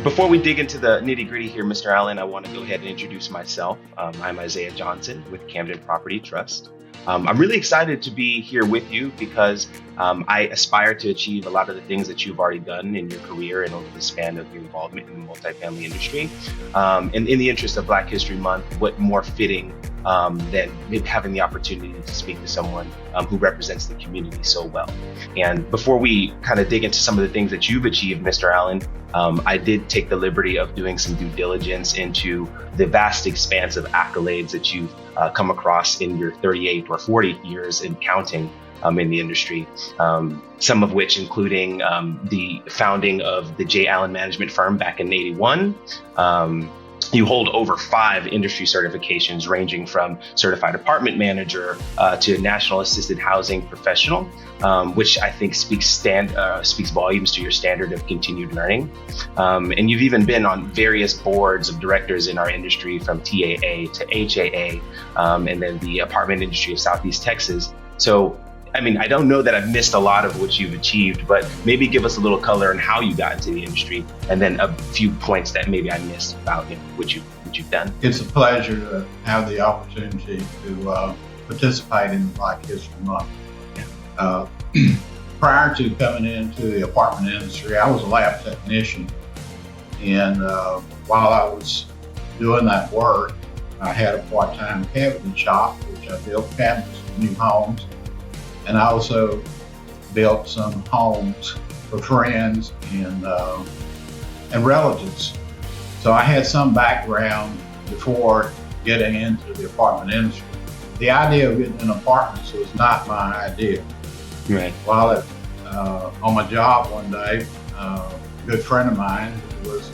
Before we dig into the nitty gritty here, Mr. Allen, I want to go ahead and introduce myself. I'm Isaiah Johnson with Camden Property Trust. I'm really excited to be here with you because I aspire to achieve a lot of the things that you've already done in your career and over the span of your involvement in the multifamily industry. And in the interest of Black History Month, what more fitting than having the opportunity to speak to someone who represents the community so well. And before we kind of dig into some of the things that you've achieved, Mr. Allen, I did take the liberty of doing some due diligence into the vast expanse of accolades that you've come across in your 38 or 40 years and counting in the industry, some of which including the founding of the J. Allen Management Firm back in '81. You hold over 5 industry certifications ranging from certified apartment manager to national assisted housing professional, which I think speaks volumes to your standard of continued learning. And you've even been on various boards of directors in our industry, from TAA to HAA, and then the apartment industry of Southeast Texas. So I mean, I don't know that I've missed a lot of what you've achieved, but maybe give us a little color on how you got into the industry, and then a few points that maybe I missed about what you've done. It's a pleasure to have the opportunity to participate in Black History Month. Prior to coming into the apartment industry, I was a lab technician, and while I was doing that work, I had a part-time cabinet shop, which I built cabinets for new homes. And I also built some homes for friends and relatives. So I had some background before getting into the apartment industry. The idea of getting in apartments was not my idea. Right. While on my job one day, a good friend of mine who was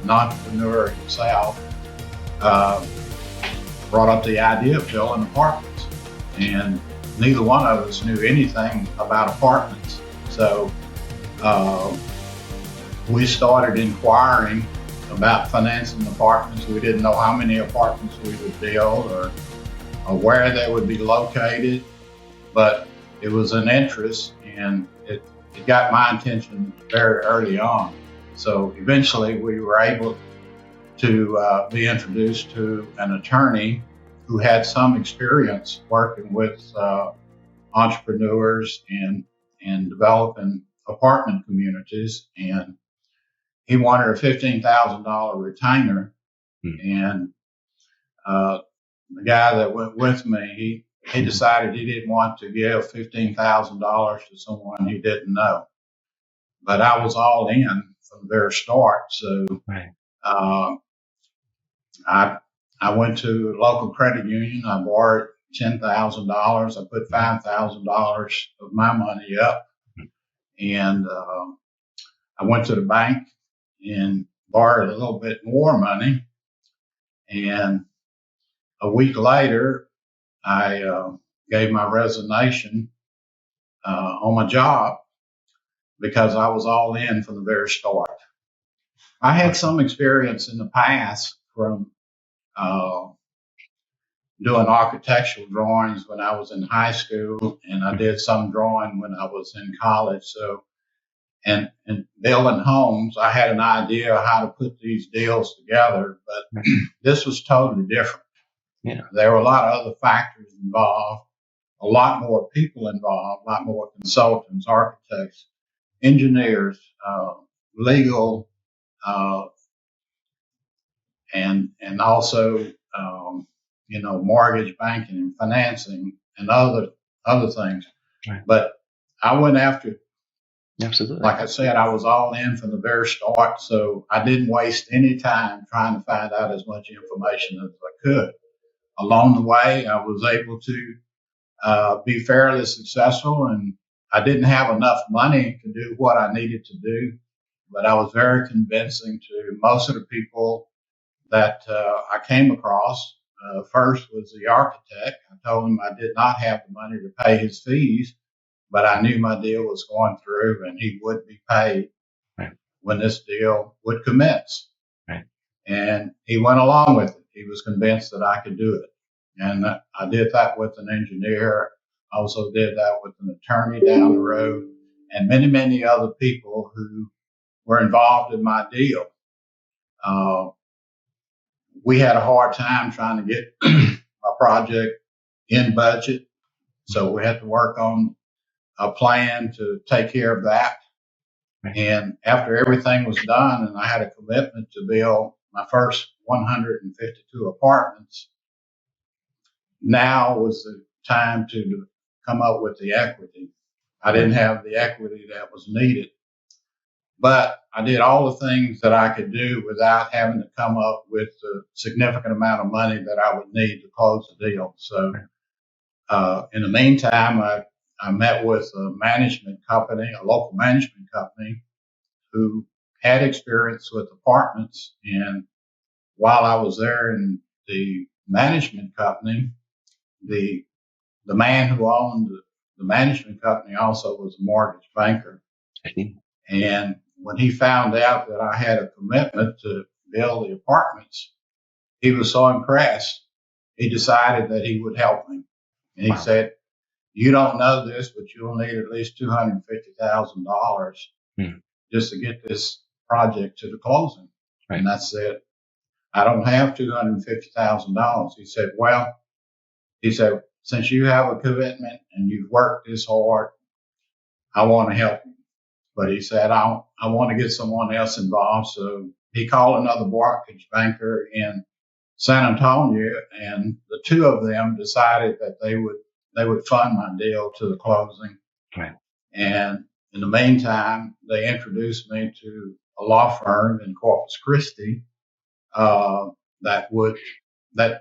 an entrepreneur himself brought up the idea of building apartments. And neither one of us knew anything about apartments. So we started inquiring about financing apartments. We didn't know how many apartments we would build or where they would be located, but it was an interest, and it got my attention very early on. So eventually we were able to be introduced to an attorney who had some experience working with entrepreneurs and developing apartment communities. And he wanted a $15,000 retainer. And the guy that went with me, he decided he didn't want to give $15,000 to someone he didn't know. But I was all in from the very start. So right. I went to a local credit union. I borrowed $10,000. I put $5,000 of my money up, and I went to the bank and borrowed a little bit more money. And a week later, I gave my resignation on my job because I was all in from the very start. I had some experience in the past from doing architectural drawings when I was in high school, and I did some drawing when I was in college. So, and building homes, I had an idea how to put these deals together, but this was totally different. Yeah. There were a lot of other factors involved, a lot more people involved, a lot more consultants, architects, engineers, legal, and also mortgage banking and financing and other things. Right. But I went after, absolutely. Like I said, I was all in from the very start. So I didn't waste any time trying to find out as much information as I could. Along the way, I was able to be fairly successful, and I didn't have enough money to do what I needed to do, but I was very convincing to most of the people that I came across. First was the architect. I told him I did not have the money to pay his fees, but I knew my deal was going through and he would be paid right. when this deal would commence. Right. And he went along with it. He was convinced that I could do it. And I did that with an engineer. I also did that with an attorney down the road, and many, many other people who were involved in my deal. Uh, we had a hard time trying to get a project in budget. So we had to work on a plan to take care of that. And after everything was done and I had a commitment to build my first 152 apartments, now was the time to come up with the equity. I didn't have the equity that was needed, but I did all the things that I could do without having to come up with a significant amount of money that I would need to close the deal. So, in the meantime, I met with a management company, a local management company who had experience with apartments. And while I was there in the management company, the man who owned the management company also was a mortgage banker. And when he found out that I had a commitment to build the apartments, he was so impressed. He decided that he would help me. And he said, "You don't know this, but you'll need at least $250,000 just to get this project to the closing." And I said, "I don't have $250,000. He said, "Since you have a commitment and you've worked this hard, I want to help you." But he said, I want to get someone else involved. So he called another mortgage banker in San Antonio, and the two of them decided that they would fund my deal to the closing. And in the meantime, they introduced me to a law firm in Corpus Christi that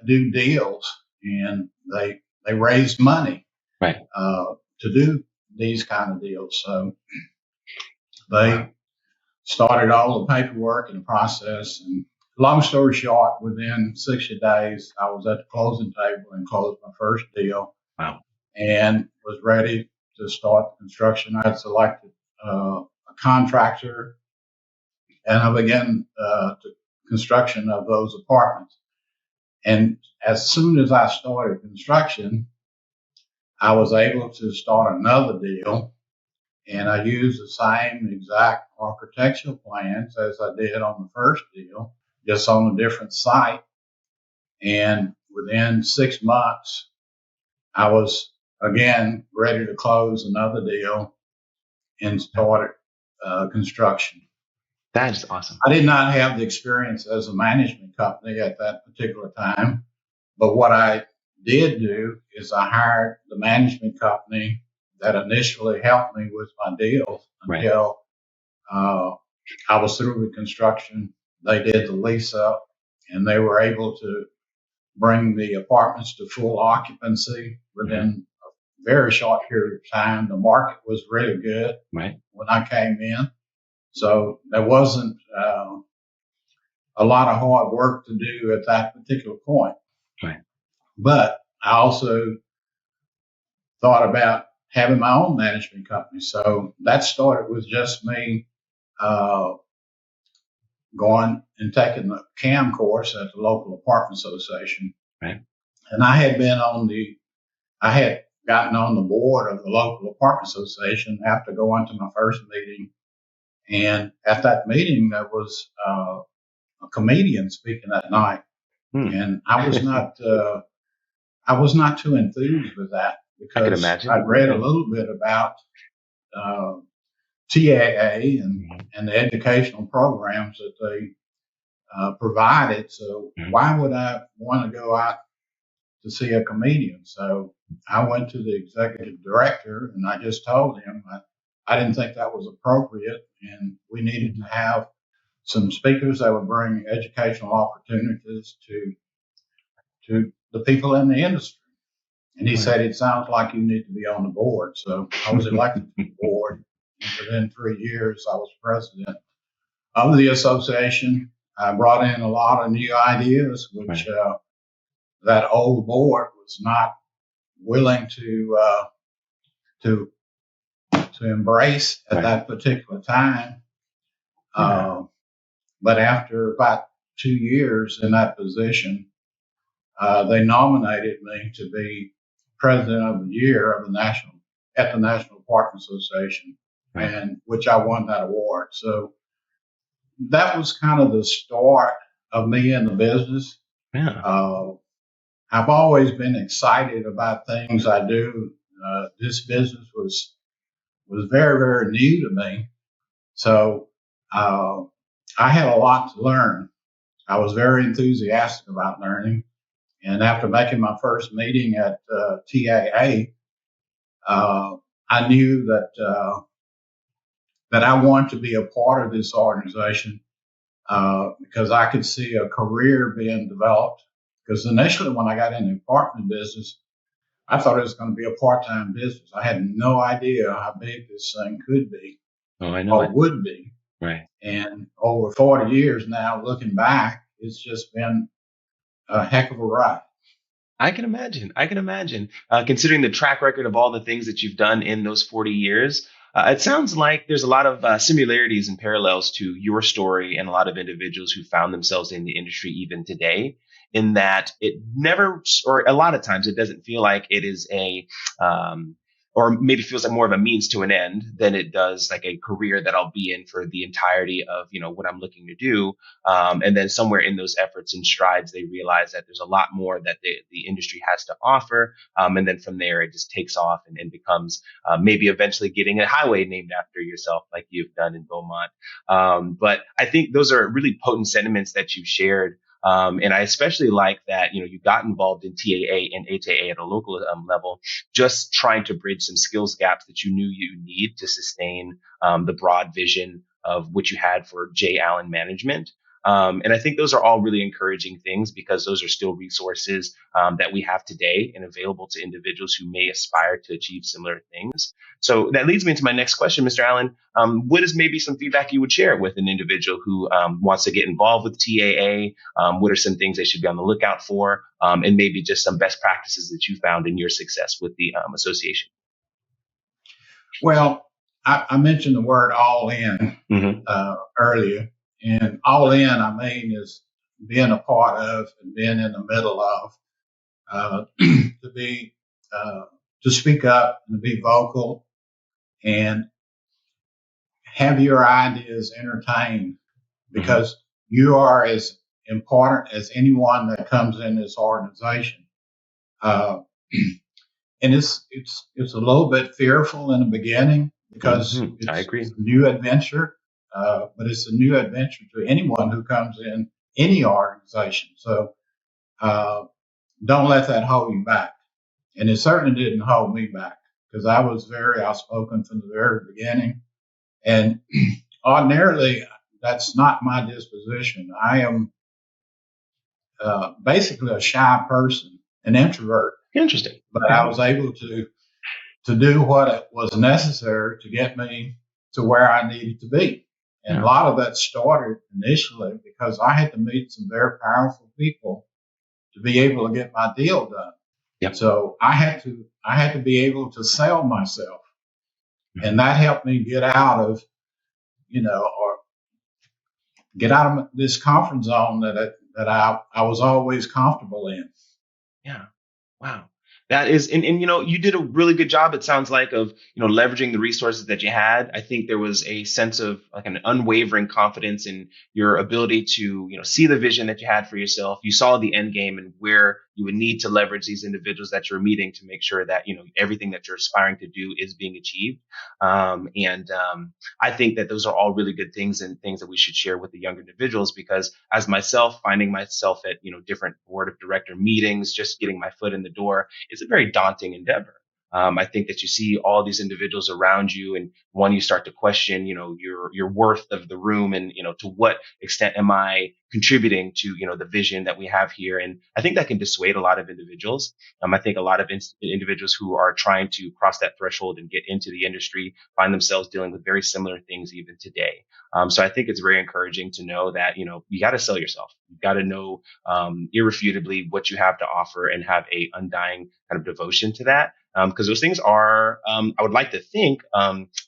do deals, and they raised money to do these kind of deals. So they started all the paperwork and the process. And long story short, within 60 days, I was at the closing table and closed my first deal. And was ready to start the construction. I had selected a contractor, and I began the construction of those apartments. And as soon as I started construction, I was able to start another deal. And I used the same exact architectural plans as I did on the first deal, just on a different site. And within 6 months, I was again ready to close another deal and started construction. That is awesome. I did not have the experience as a management company at that particular time, but what I did do is I hired the management company that initially helped me with my deals until I was through with construction. They did the lease up, and they were able to bring the apartments to full occupancy within a very short period of time. The market was really good when I came in. So there wasn't a lot of hard work to do at that particular point. But I also thought about having my own management company. So that started with just me going and taking the CAM course at the local apartment association. And I had gotten on the board of the local apartment association after going to my first meeting. And at that meeting, there was a comedian speaking that night. And I was not too enthused with that, because I'd read a little bit about TAA and the educational programs that they provided. So why would I want to go out to see a comedian? So I went to the executive director and I just told him I didn't think that was appropriate, and we needed to have some speakers that would bring educational opportunities to the people in the industry. And he said, "It sounds like you need to be on the board." So I was elected to the board. And within 3 years, I was president of the association. I brought in a lot of new ideas, which that old board was not willing to embrace at that particular time. But after about 2 years in that position, they nominated me to be president of the year of the National Apartment Association, and which I won that award. So that was kind of the start of me in the business. Yeah. Uh, I've always been excited about things I do. This business was very, very new to me. So, uh, I had a lot to learn. I was very enthusiastic about learning. And after making my first meeting at TAA, uh, I knew that I wanted to be a part of this organization because I could see a career being developed. Because initially, when I got in the apartment business, I thought it was going to be a part-time business. I had no idea how big this thing could be Oh, I know or it. would be. Right. And over 40 years now, looking back, it's just been a heck of a ride. I can imagine. I can imagine. Considering the track record of all the things that you've done in those 40 years, it sounds like there's a lot of similarities and parallels to your story and a lot of individuals who found themselves in the industry even today. In that it never, or a lot of times, it doesn't feel like it is um, or maybe feels like more of a means to an end than it does like a career that I'll be in for the entirety of, what I'm looking to do. And then somewhere in those efforts and strides, they realize that there's a lot more that the industry has to offer. And then from there, it just takes off and becomes maybe eventually getting a highway named after yourself, like you've done in Beaumont. But I think those are really potent sentiments that you've shared. And I especially like that, you got involved in TAA and ATA at a local level, just trying to bridge some skills gaps that you knew you need to sustain the broad vision of what you had for J. Allen Management. And I think those are all really encouraging things because those are still resources that we have today and available to individuals who may aspire to achieve similar things. So that leads me to my next question, Mr. Allen. What is maybe some feedback you would share with an individual who wants to get involved with TAA? What are some things they should be on the lookout for? And maybe just some best practices that you found in your success with the association? Well, I mentioned the word all in Mm-hmm. earlier, and all in, I mean, is being a part of and being in the middle of, to be, uh, to speak up and to be vocal and have your ideas entertained Mm-hmm. because you are as important as anyone that comes in this organization. Uh, and it's a little bit fearful in the beginning because Mm-hmm. I agree. it's a new adventure, but it's a new adventure to anyone who comes in any organization. So uh, don't let that hold you back. And it certainly didn't hold me back because I was very outspoken from the very beginning. And ordinarily, that's not my disposition. I am basically a shy person, an introvert, Interesting. but Okay. I was able to do what was necessary to get me to where I needed to be. And a Yeah. lot of that started initially because I had to meet some very powerful people to be able to get my deal done. Yep. So I had to be able to sell myself. Mhm. And that helped me get out of, or get out of this comfort zone that I was always comfortable in. Yeah. Wow. That is, and you did a really good job, it sounds like, of, leveraging the resources that you had. I think there was a sense of like an unwavering confidence in your ability to, see the vision that you had for yourself. You saw the end game and where you would need to leverage these individuals that you're meeting to make sure that, everything that you're aspiring to do is being achieved. And I think that those are all really good things and things that we should share with the younger individuals because as myself, finding myself at, different board of director meetings, just getting my foot in the door, it's a very daunting endeavor. I think that you see all these individuals around you, and one, you start to question, your worth of the room, and to what extent am I contributing to the vision that we have here? And I think that can dissuade a lot of individuals. I think a lot of individuals who are trying to cross that threshold and get into the industry find themselves dealing with very similar things even today. So I think it's very encouraging to know that you got to sell yourself. You got to know irrefutably what you have to offer and have a undying kind of devotion to that. Because those things are, I would like to think,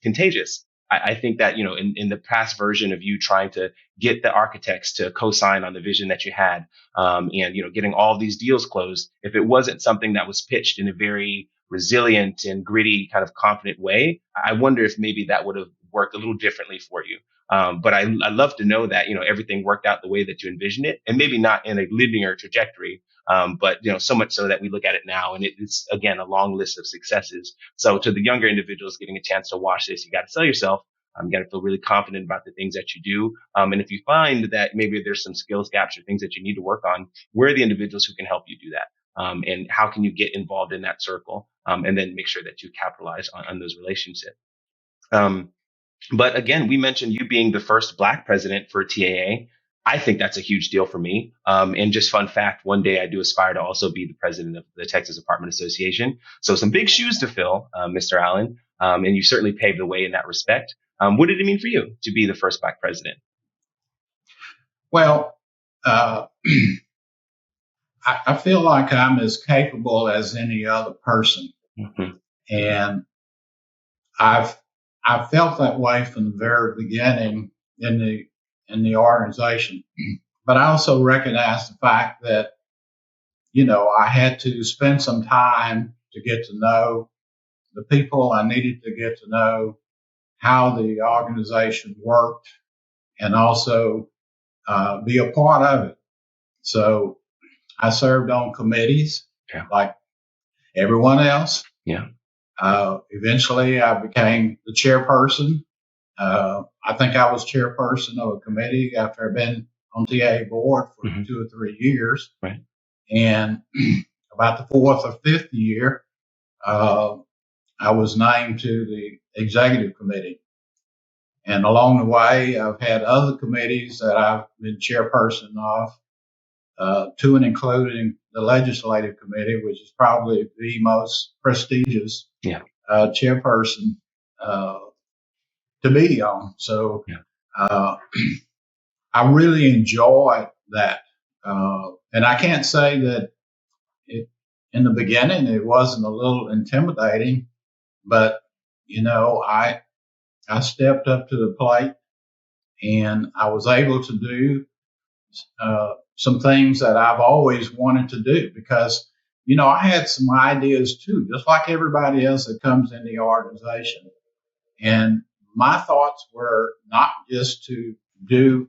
contagious. I think that, in the past version of you trying to get the architects to co-sign on the vision that you had, and, getting all these deals closed, if it wasn't something that was pitched in a very resilient and gritty kind of confident way, I wonder if maybe that would have worked a little differently for you. But I love to know that, everything worked out the way that you envisioned it, and maybe not in a linear trajectory. But so much so that we look at it now and it's again a long list of successes. So to the younger individuals getting a chance to watch this, you got to sell yourself. You got to feel really confident about the things that you do. And if you find that maybe there's some skills gaps or things that you need to work on, where are the individuals who can help you do that? And how can you get involved in that circle? And then make sure that you capitalize on those relationships. But again, we mentioned you being the first Black president for TAA. I think that's a huge deal for me. And just fun fact, one day I do aspire to also be the president of the Texas Apartment Association. So some big shoes to fill, Mr. Allen. And you certainly paved the way in that respect. What did it mean for you to be the first Black president? Well, I feel like I'm as capable as any other person. Mm-hmm. And I felt that way from the very beginning in the organization. But I also recognize the fact that, I had to spend some time to get to know the people. I needed to get to know how the organization worked and also be a part of it. So I served on committees like everyone else. Yeah. Eventually, I became the chairperson. I think I was chairperson of a committee after I've been on TAA board for 2 or 3 years. Right. And about the 4th or 5th year, I was named to the executive committee. And along the way, I've had other committees that I've been chairperson of, to and including the legislative committee, which is probably the most prestigious chairperson to be on. So I really enjoy that. And I can't say that in the beginning it wasn't a little intimidating, but, I stepped up to the plate and I was able to do some things that I've always wanted to do because, I had some ideas too, just like everybody else that comes in the organization. And my thoughts were not just to do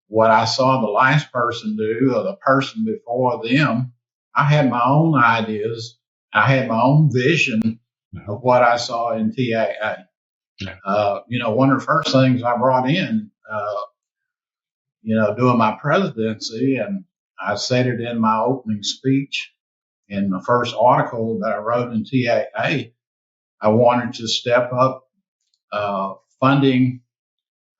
what I saw the last person do or the person before them. I had my own ideas. I had my own vision of what I saw in TAA. One of the first things I brought in, doing my presidency, and I said it in my opening speech in the first article that I wrote in TAA, I wanted to step up funding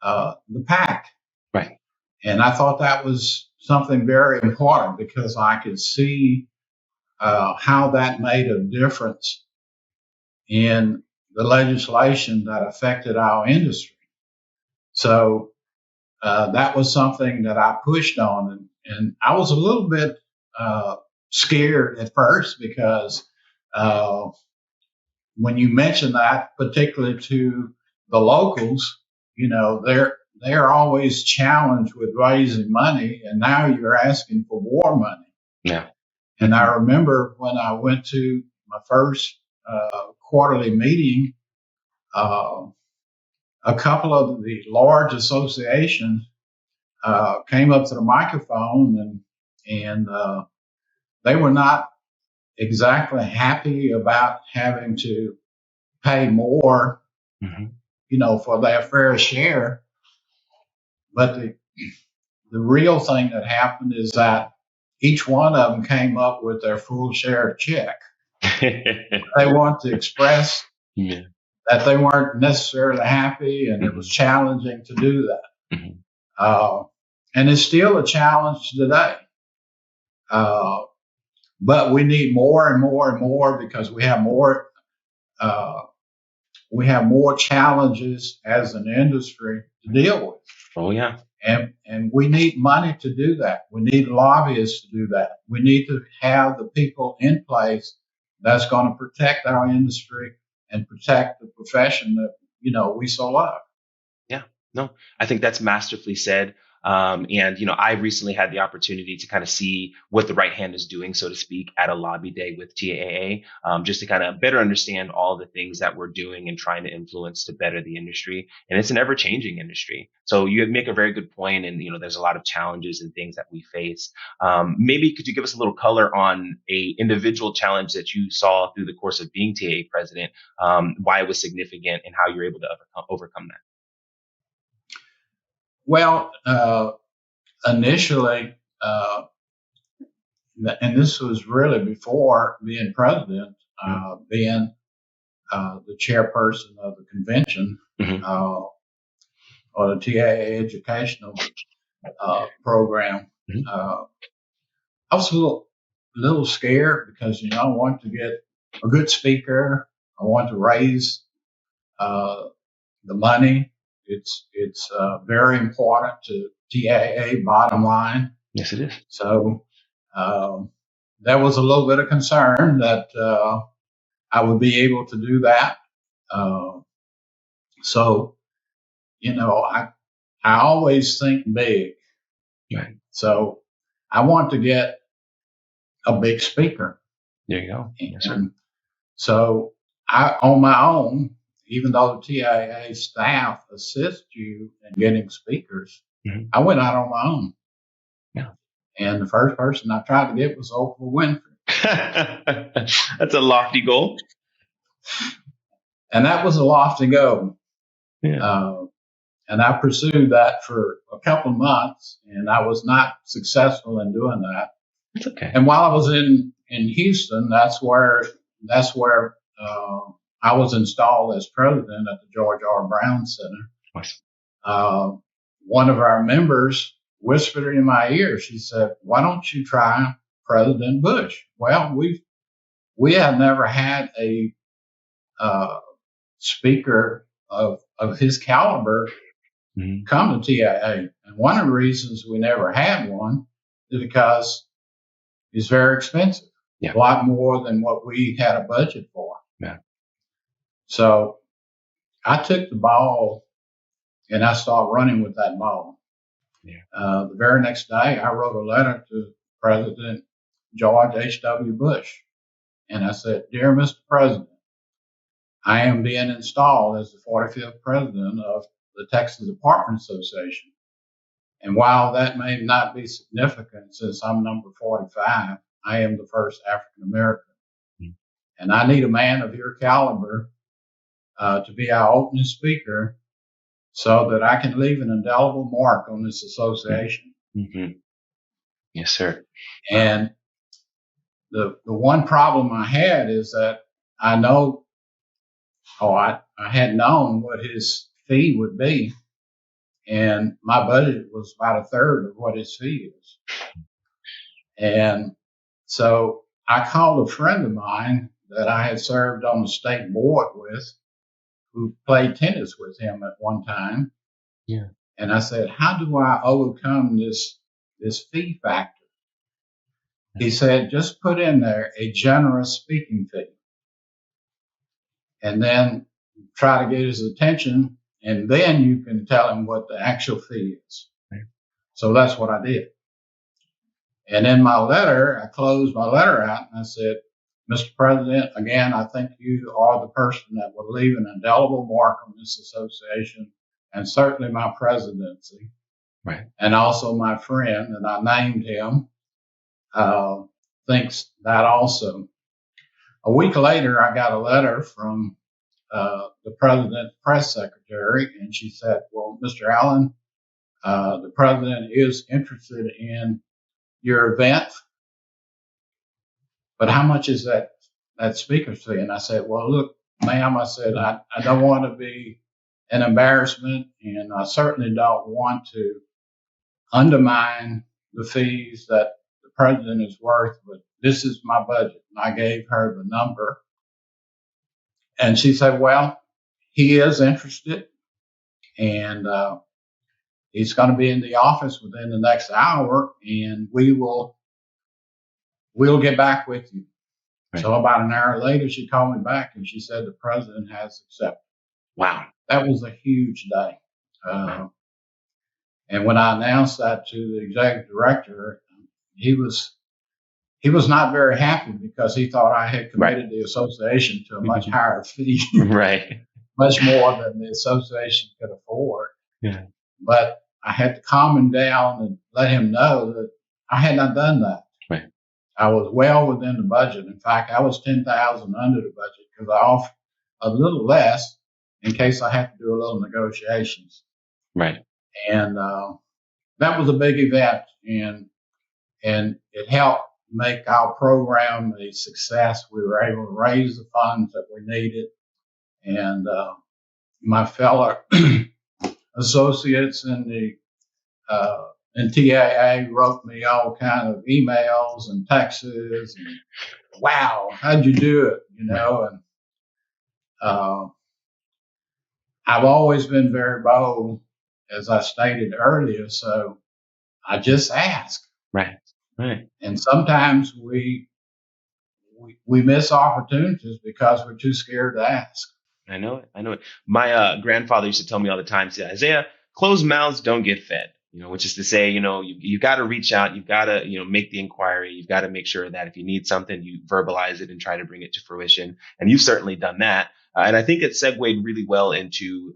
the PAC. Right. And I thought that was something very important because I could see how that made a difference in the legislation that affected our industry. So that was something that I pushed on. And I was a little bit scared at first because when you mention that, particularly to the locals, they're always challenged with raising money, and now you're asking for more money. Yeah. And I remember when I went to my first quarterly meeting, a couple of the large associations came up to the microphone and they were not exactly happy about having to pay more, for their fair share. But the real thing that happened is that each one of them came up with their full share check. They want to express that they weren't necessarily happy, and it was challenging to do that. And it's still a challenge today. But we need more and more and more because we have more challenges as an industry to deal with. Oh, yeah. And we need money to do that. We need lobbyists to do that. We need to have the people in place that's going to protect our industry and protect the profession that, we so love. Yeah, no, I think that's masterfully said. And, I recently had the opportunity to kind of see what the right hand is doing, so to speak, at a lobby day with TAA, just to kind of better understand all the things that we're doing and trying to influence to better the industry. And it's an ever changing industry. So you make a very good point, and, there's a lot of challenges and things that we face. Maybe could you give us a little color on a individual challenge that you saw through the course of being TAA president, why it was significant and how you're able to overcome that? Well, initially, and this was really before being president, being the chairperson of the convention, Mm-hmm. or the TAA Educational Program. Mm-hmm. I was a little scared because, I want to get a good speaker. I want to raise the money. It's very important to TAA bottom line. Yes, it is. So there was a little bit of concern that I would be able to do that. So, I always think big. Right. So I want to get a big speaker. There you go. Yes, sir. And so on my own, even though the TAA staff assist you in getting speakers, Mm-hmm. I went out on my own. Yeah. And the first person I tried to get was Oprah Winfrey. That's a lofty goal. And that was a lofty goal. Yeah. And I pursued that for a couple of months, and I was not successful in doing that. It's okay. And while I was in Houston, that's where I was installed as president at the George R. Brown Center. Nice. One of our members whispered in my ear. She said, "Why don't you try President Bush?" Well, we have never had a speaker of his caliber Mm-hmm. come to TAA. And one of the reasons we never had one is because it's very expensive. Yeah. A lot more than what we had a budget for. Yeah. So I took the ball and I started running with that ball. Yeah. The very next day, I wrote a letter to President George H.W. Bush. And I said, "Dear Mr. President, I am being installed as the 45th president of the Texas Apartment Association. And while that may not be significant since I'm number 45, I am the first African American. Mm-hmm. And I need a man of your caliber to be our opening speaker so that I can leave an indelible mark on this association." Mm-hmm. Yes, sir. And the one problem I had is that I had known what his fee would be, and my budget was about a third of what his fee is. And so I called a friend of mine that I had served on the state board with, who played tennis with him at one time. Yeah. And I said, "How do I overcome this fee factor?" He said, "Just put in there a generous speaking fee, and then try to get his attention, and then you can tell him what the actual fee is." Right. So that's what I did. And in my letter, I closed my letter out and I said, "Mr. President, again, I think you are the person that will leave an indelible mark on this association, and certainly my presidency." Right. And also my friend, and I named him, thinks that also. A week later, I got a letter from the president's press secretary, and she said, "Well, Mr. Allen, the president is interested in your event, but how much is that speaker's fee?" And I said, "Well, look, ma'am," I said, I don't want to be an embarrassment, and I certainly don't want to undermine the fees that the president is worth, but this is my budget." And I gave her the number. And she said, "Well, he is interested, and he's going to be in the office within the next hour, and we'll get back with you." Right. So about an hour later, she called me back and she said the president has accepted. Wow. That was a huge day. And when I announced that to the executive director, he was not very happy because he thought I had Right. committed the association to a much higher fee, Right. much more than the association could afford. Yeah. But I had to calm him down and let him know that I had not done that. Right. I was well within the budget. In fact, I was 10,000 under the budget because I offered a little less in case I had to do a little negotiations. Right. And that was a big event, and it helped make our program a success. We were able to raise the funds that we needed, and my fellow associates in TAA wrote me all kind of emails and texts, and wow, how'd you do it? And I've always been very bold, as I stated earlier. So I just ask. Right. Right. And sometimes we miss opportunities because we're too scared to ask. I know it. I know it. My grandfather used to tell me all the time, say, Isaiah, closed mouths don't get fed, which is to say, you got to reach out. You've got to, make the inquiry. You've got to make sure that if you need something, you verbalize it and try to bring it to fruition. And you've certainly done that. And I think it segued really well into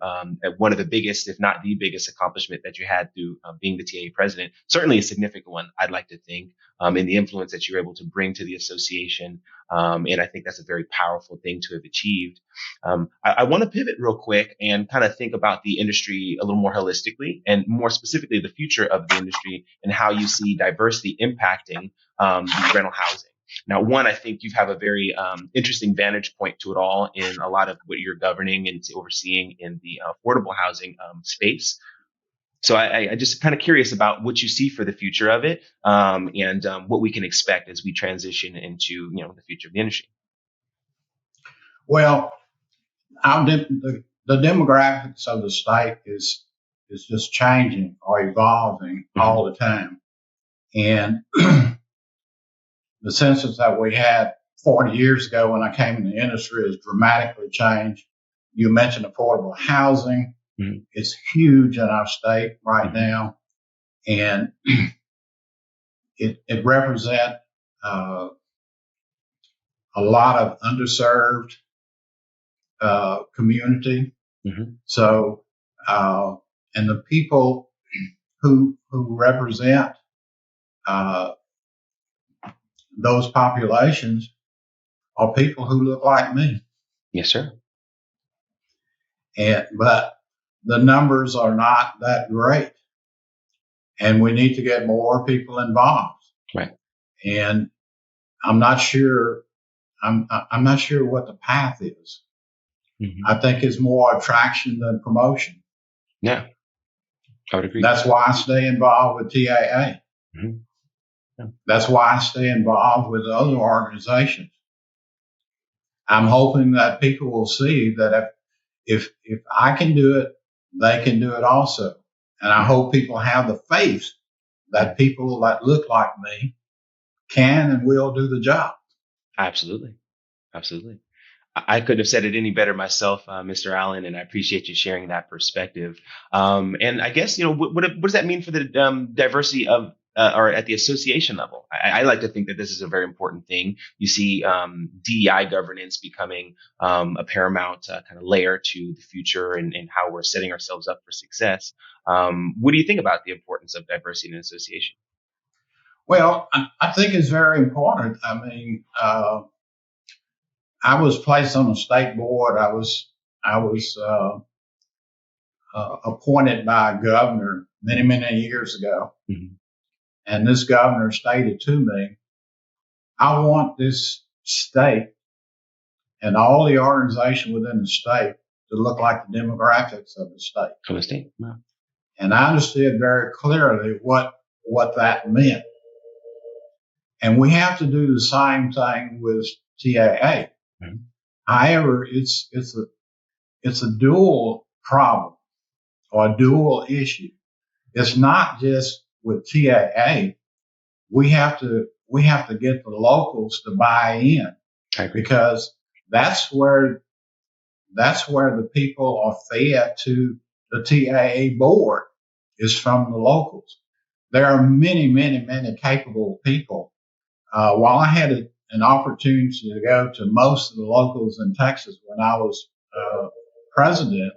one of the biggest, if not the biggest accomplishment that you had through being the TAA president. Certainly a significant one, I'd like to think, in the influence that you're able to bring to the association. And I think that's a very powerful thing to have achieved. I want to pivot real quick and kind of think about the industry a little more holistically, and more specifically the future of the industry and how you see diversity impacting the rental housing. Now, one, I think you have a very interesting vantage point to it all in a lot of what you're governing and overseeing in the affordable housing space. So I just kind of curious about what you see for the future of it, and what we can expect as we transition into the future of the industry. Well, the demographics of the state is just changing or evolving all the time, and the census that we had 40 years ago when I came in the industry has dramatically changed. You mentioned affordable housing. Mm-hmm. It's huge in our state right now, and it represents a lot of underserved community. Mm-hmm. So, and the people who represent those populations are people who look like me. Yes, sir. But the numbers are not that great, and we need to get more people involved. Right. And I'm not sure. I'm not sure what the path is. Mm-hmm. I think it's more attraction than promotion. Yeah, I would agree. That's why I stay involved with TAA. Mm-hmm. Yeah. That's why I stay involved with other organizations. I'm hoping that people will see that if I can do it, they can do it also. And I hope people have the faith that people that look like me can and will do the job. Absolutely. Absolutely. I couldn't have said it any better myself, Mr. Allen, and I appreciate you sharing that perspective. And I guess, what does that mean for the diversity of or at the association level? I like to think that this is a very important thing. You see DEI governance becoming a paramount kind of layer to the future and how we're setting ourselves up for success. What do you think about the importance of diversity in an association? Well, I think it's very important. I mean, I was placed on a state board. I was appointed by a governor many years ago. Mm-hmm. And this governor stated to me, I want this state and all the organization within the state to look like the demographics of the state. Of the state. Wow. And I understood very clearly what that meant. And we have to do the same thing with TAA. Mm-hmm. However, it's a dual problem or a dual issue. It's not just with TAA. We have to get the locals to buy in, because that's where the people are fed to the TAA board. is from the locals. There are many, many, many capable people. While I had an opportunity to go to most of the locals in Texas when I was president,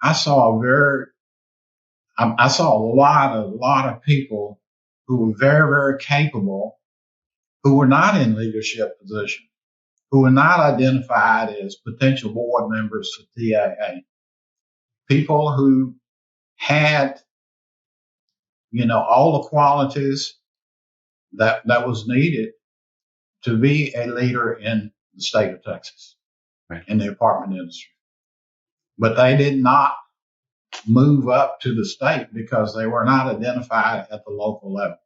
I saw I saw a lot of people who were very, very capable, who were not in leadership positions, who were not identified as potential board members for TAA. People who had, all the qualities that was needed to be a leader in the state of Texas, Right. in the apartment industry. But they did not move up to the state because they were not identified at the local level.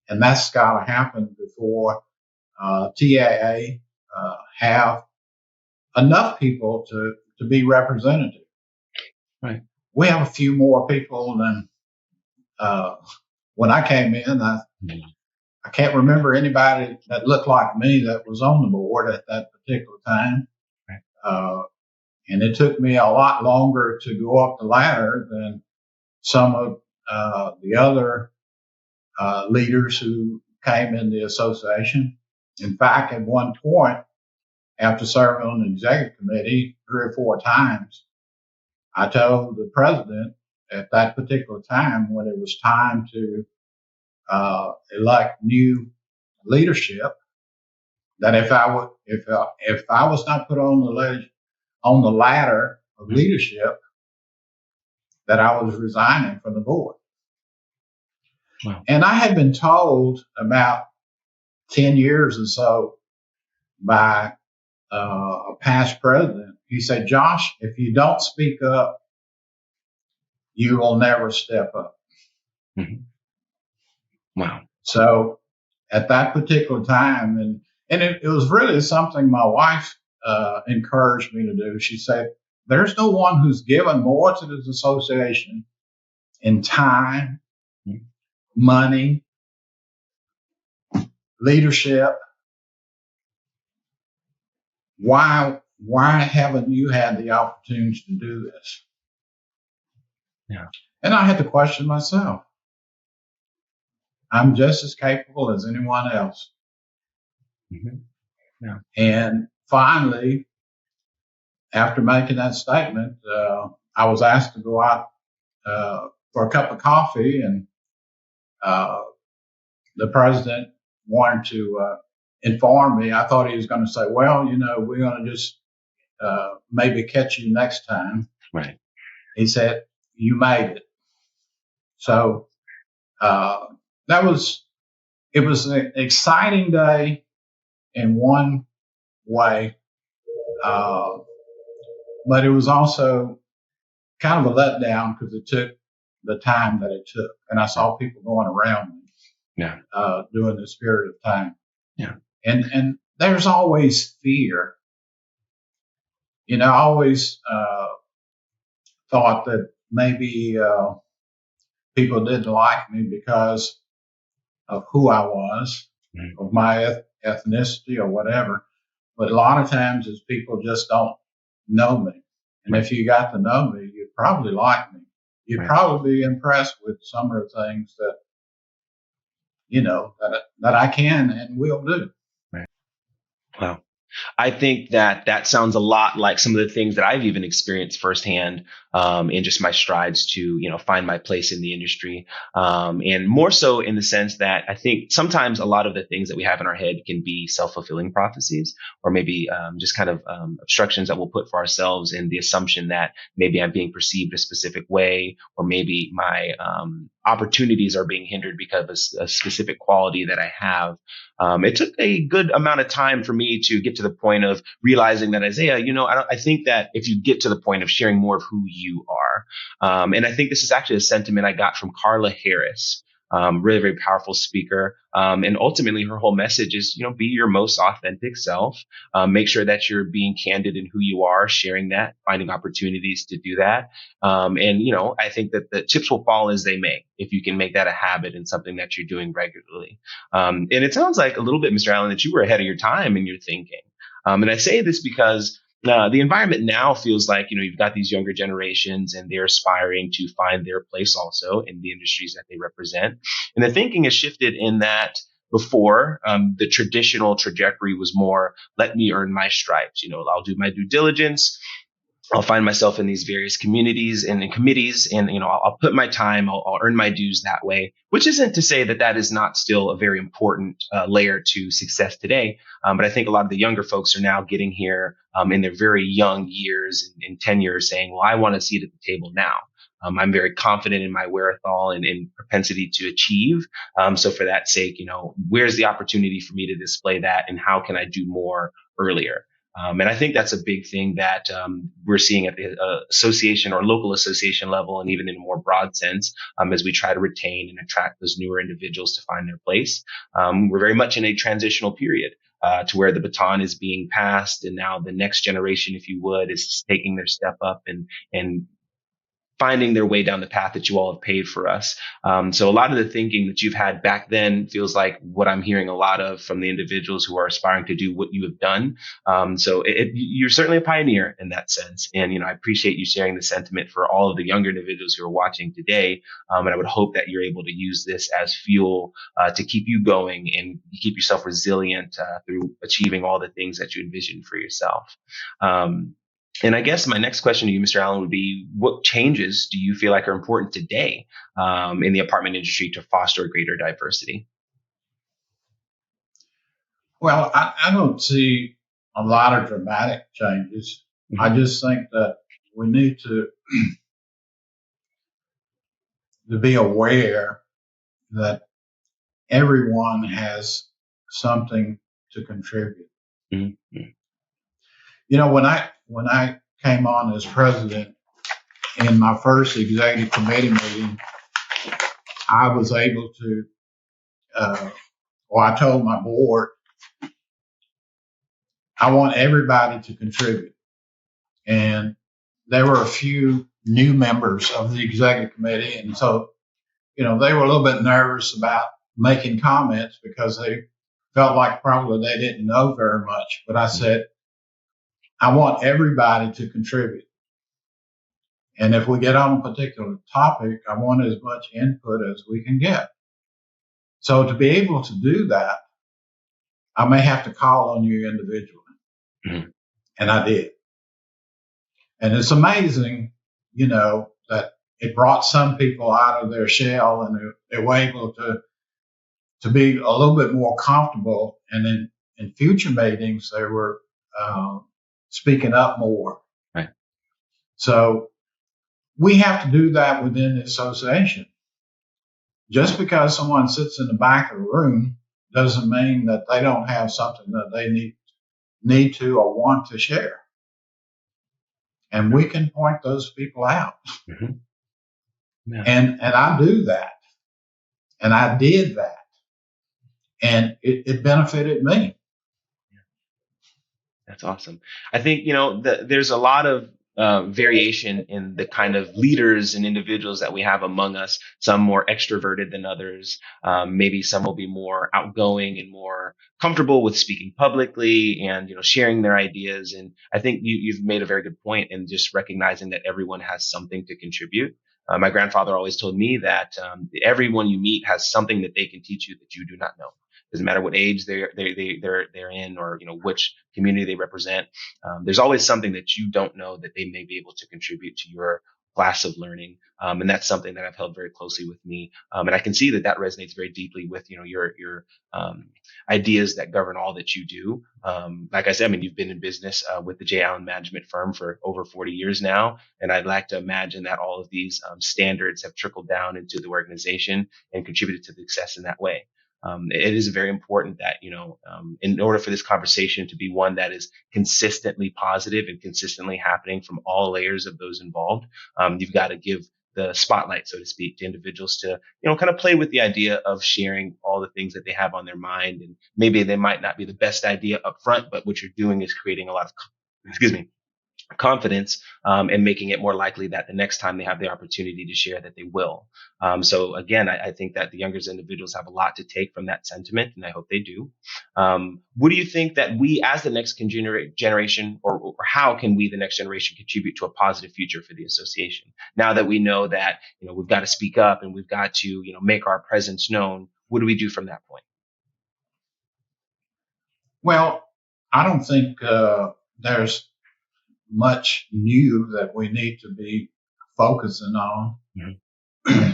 And that's got to happen before TAA have enough people to be representative. Right. We have a few more people than when I came in. I can't remember anybody that looked like me that was on the board at that particular time. Right. And it took me a lot longer to go up the ladder than some of the other leaders who came in the association. In fact, at one point, after serving on the executive committee 3 or 4 times, I told the president at that particular time when it was time to elect new leadership that if I was not put on the ladder of leadership, that I was resigning from the board. Wow. And I had been told about 10 years or so by a past president. He said, Josh, if you don't speak up, you will never step up. Mm-hmm. Wow. So at that particular time, and it was really something my wife encouraged me to do. She said, there's no one who's given more to this association in time, money, leadership. Why haven't you had the opportunity to do this? Yeah. And I had to question myself. I'm just as capable as anyone else. Mm-hmm. Yeah. And finally, after making that statement, I was asked to go out for a cup of coffee, and the president wanted to inform me. I thought he was going to say, well, we're going to just maybe catch you next time. Right. He said, you made it. So it was an exciting day in one way, but it was also kind of a letdown because it took the time that it took, and I saw people going around me. Yeah. During this period of time. Yeah. And there's always fear. I always thought that maybe people didn't like me because of who I was, of my ethnicity or whatever. But a lot of times it's people just don't know me. And if you got to know me, you'd probably like me. You'd probably be impressed with some of the things that, that I can and will do. Right. Wow. I think that sounds a lot like some of the things that I've even experienced firsthand in just my strides to, find my place in the industry. And more so in the sense that I think sometimes a lot of the things that we have in our head can be self-fulfilling prophecies, or maybe just kind of obstructions that we'll put for ourselves in the assumption that maybe I'm being perceived a specific way, or maybe my opportunities are being hindered because of a specific quality that I have. It took a good amount of time for me to get to the point of realizing that, Isaiah, I think that if you get to the point of sharing more of who you are, and I think this is actually a sentiment I got from Carla Harris, really very powerful speaker. And ultimately her whole message is, be your most authentic self. Make sure that you're being candid in who you are, sharing that, finding opportunities to do that. And I think that the chips will fall as they may, if you can make that a habit and something that you're doing regularly. And it sounds like a little bit, Mr. Allen, that you were ahead of your time in your thinking. And I say this because The environment now feels like, you've got these younger generations and they're aspiring to find their place also in the industries that they represent. And the thinking has shifted in that before, the traditional trajectory was more, let me earn my stripes. I'll do my due diligence. I'll find myself in these various communities and in committees, and I'll put my time. I'll earn my dues that way. Which isn't to say that that is not still a very important layer to success today. But I think a lot of the younger folks are now getting here in their very young years and tenure, saying, "Well, I want a seat at the table now. I'm very confident in my wherewithal and propensity to achieve. So for that sake, where's the opportunity for me to display that, and how can I do more earlier?" And I think that's a big thing that we're seeing at the association or local association level, and even in a more broad sense, as we try to retain and attract those newer individuals to find their place. We're very much in a transitional period to where the baton is being passed, and now the next generation, if you would, is taking their step up and finding their way down the path that you all have paved for us. So a lot of the thinking that you've had back then feels like what I'm hearing a lot of from the individuals who are aspiring to do what you have done. So you're certainly a pioneer in that sense. And, I appreciate you sharing the sentiment for all of the younger individuals who are watching today. And I would hope that you're able to use this as fuel to keep you going and keep yourself resilient through achieving all the things that you envision for yourself. And I guess my next question to you, Mr. Allen, would be, what changes do you feel like are important today in the apartment industry to foster greater diversity? Well, I don't see a lot of dramatic changes. Mm-hmm. I just think that we need to be aware that everyone has something to contribute. Mm-hmm. When I came on as president in my first executive committee meeting, I was able to, I told my board, I want everybody to contribute. And there were a few new members of the executive committee. And so, they were a little bit nervous about making comments because they felt like probably they didn't know very much. But I said, I want everybody to contribute. And if we get on a particular topic, I want as much input as we can get. So to be able to do that, I may have to call on you individually. Mm-hmm. And I did. And it's amazing, that it brought some people out of their shell, and they were able to be a little bit more comfortable. And in future meetings, they were speaking up more. Right. So we have to do that within the association. Just because someone sits in the back of the room doesn't mean that they don't have something that they need to or want to share. And we can point those people out. Mm-hmm. Yeah. And I do that. And I did that. And it benefited me. That's awesome. I think, there's a lot of variation in the kind of leaders and individuals that we have among us, some more extroverted than others. Maybe some will be more outgoing and more comfortable with speaking publicly and, sharing their ideas. And I think you've made a very good point in just recognizing that everyone has something to contribute. My grandfather always told me that everyone you meet has something that they can teach you that you do not know. Doesn't matter what age they're in, or which community they represent. There's always something that you don't know that they may be able to contribute to your class of learning, and that's something that I've held very closely with me. And I can see that resonates very deeply with your ideas that govern all that you do. Like I said, you've been in business with the J. Allen Management Firm for over 40 years now, and I'd like to imagine that all of these standards have trickled down into the organization and contributed to the success in that way. It is very important that, in order for this conversation to be one that is consistently positive and consistently happening from all layers of those involved, you've got to give the spotlight, so to speak, to individuals to, kind of play with the idea of sharing all the things that they have on their mind. And maybe they might not be the best idea up front, but what you're doing is creating a lot of confidence, and making it more likely that the next time they have the opportunity to share that they will. So again, I think that the younger individuals have a lot to take from that sentiment, and I hope they do. What do you think that we as the next generation, or how can we, the next generation, contribute to a positive future for the association? Now that we know that, we've got to speak up and we've got to, make our presence known, what do we do from that point? Well, I don't think there's much new that we need to be focusing on. Mm-hmm.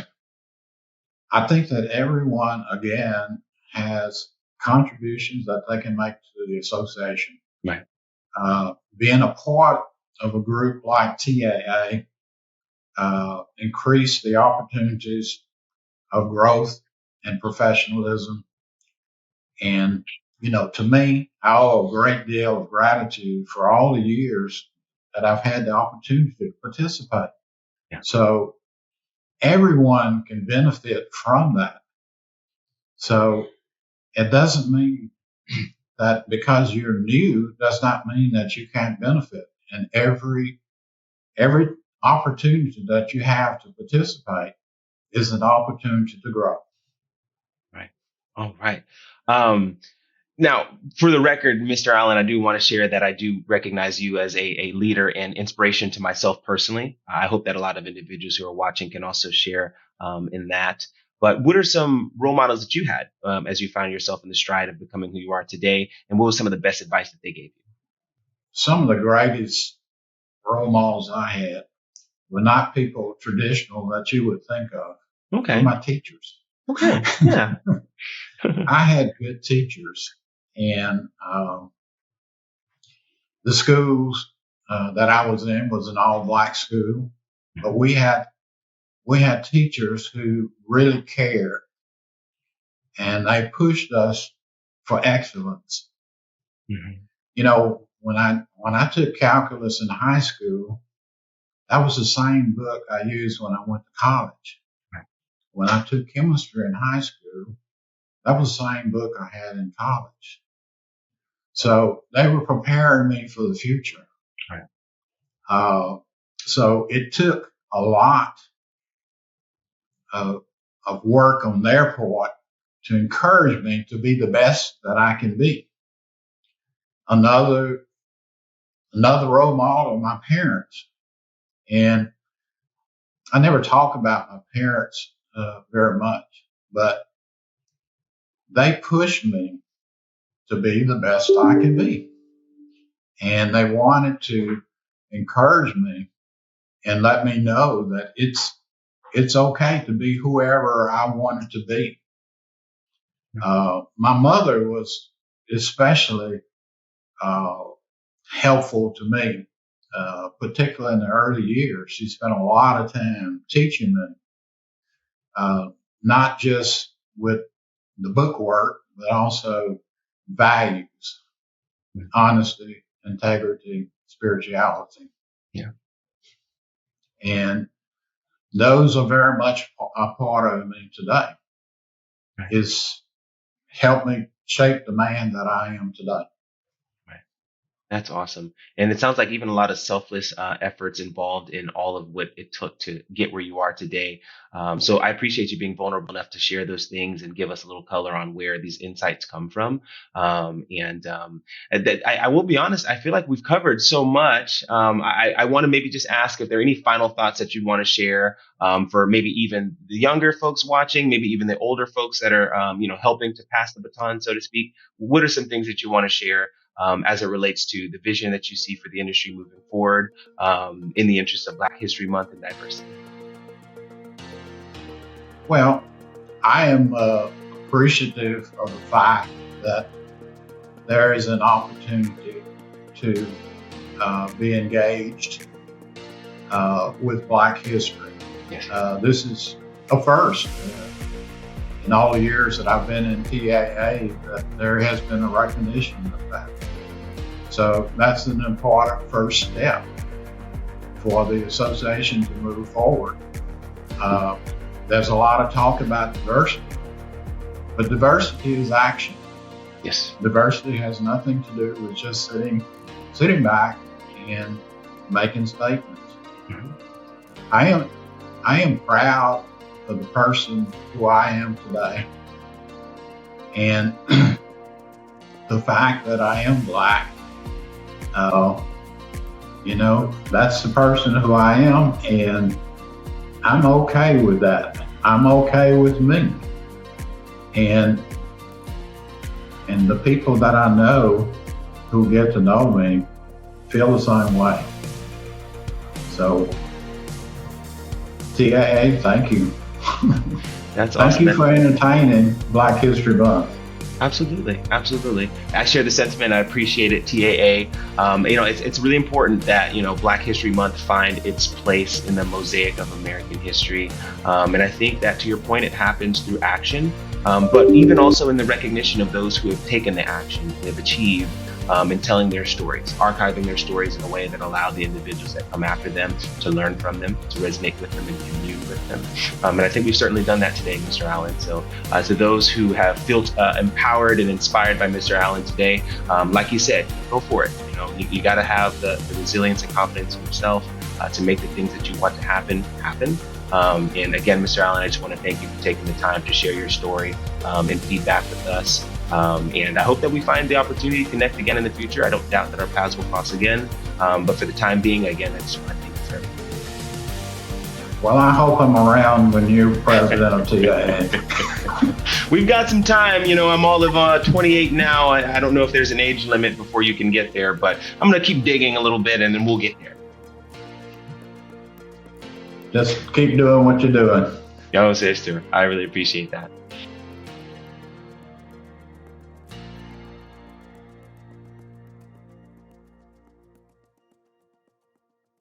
I think that everyone, again, has contributions that they can make to the association. Right. Being a part of a group like TAA increase the opportunities of growth and professionalism. And, to me, I owe a great deal of gratitude for all the years that I've had the opportunity to participate. Yeah. So everyone can benefit from that. So it doesn't mean that because you're new does not mean that you can't benefit. And every opportunity that you have to participate is an opportunity to grow. Right. All right. Now, for the record, Mr. Allen, I do want to share that I do recognize you as a leader and inspiration to myself personally. I hope that a lot of individuals who are watching can also share in that. But what are some role models that you had as you found yourself in the stride of becoming who you are today? And what was some of the best advice that they gave you? Some of the greatest role models I had were not people traditional that you would think of. Okay. They were my teachers. Okay. Yeah. I had good teachers. And the schools that I was in was an all-black school, but we had teachers who really cared, and they pushed us for excellence. Mm-hmm. When I took calculus in high school, that was the same book I used when I went to college. Right. When I took chemistry in high school, that was the same book I had in college. So they were preparing me for the future. Right. So it took a lot of work on their part to encourage me to be the best that I can be. Another role model are my parents. And I never talk about my parents very much, but they pushed me to be the best I can be. And they wanted to encourage me and let me know that it's okay to be whoever I wanted to be. My mother was especially helpful to me, particularly in the early years. She spent a lot of time teaching me, not just with the book work, but also values, honesty, integrity, spirituality. Yeah. And those are very much a part of me today. Right. It's helped me shape the man that I am today. That's awesome. And it sounds like even a lot of selfless efforts involved in all of what it took to get where you are today. So I appreciate you being vulnerable enough to share those things and give us a little color on where these insights come from. And I will be honest, I feel like we've covered so much. I want to maybe just ask if there are any final thoughts that you'd want to share for maybe even the younger folks watching, maybe even the older folks that are, helping to pass the baton, so to speak. What are some things that you want to share as it relates to the vision that you see for the industry moving forward in the interest of Black History Month and diversity? Well, I am appreciative of the fact that there is an opportunity to be engaged with Black history. Yes. This is a first. In all the years that I've been in TAA, that there has been a recognition of that. So that's an important first step for the association to move forward. There's a lot of talk about diversity, but diversity is action. Yes. Diversity has nothing to do with just sitting back and making statements. Mhm. I am proud of the person who I am today, and the fact that I am black. Uh, that's the person who I am, and I'm okay with that. I'm okay with me, and the people that I know who get to know me feel the same way. So, TAA, thank you. That's Thank awesome. you for entertaining Black History Month. Absolutely, absolutely. I share the sentiment. I appreciate it, TAA. It's really important that Black History Month find its place in the mosaic of American history. And I think that, to your point, it happens through action, but even also in the recognition of those who have taken the action, they've achieved, in telling their stories, archiving their stories in a way that allow the individuals that come after them to learn from them, to resonate with them, and commune with them. And I think we've certainly done that today, Mr. Allen. So to those who have felt empowered and inspired by Mr. Allen today, like you said, go for it. You got to have the resilience and confidence in yourself to make the things that you want to happen. And again, Mr. Allen, I just want to thank you for taking the time to share your story and feedback with us. And I hope that we find the opportunity to connect again in the future. I don't doubt that our paths will cross again. But for the time being, again, I just want to thank you for everything. Well, I hope I'm around when you're president of TAA. We've got some time. I'm all of 28 now. I don't know if there's an age limit before you can get there, but I'm going to keep digging a little bit and then we'll get there. Just keep doing what you're doing. Yo, sister, I really appreciate that.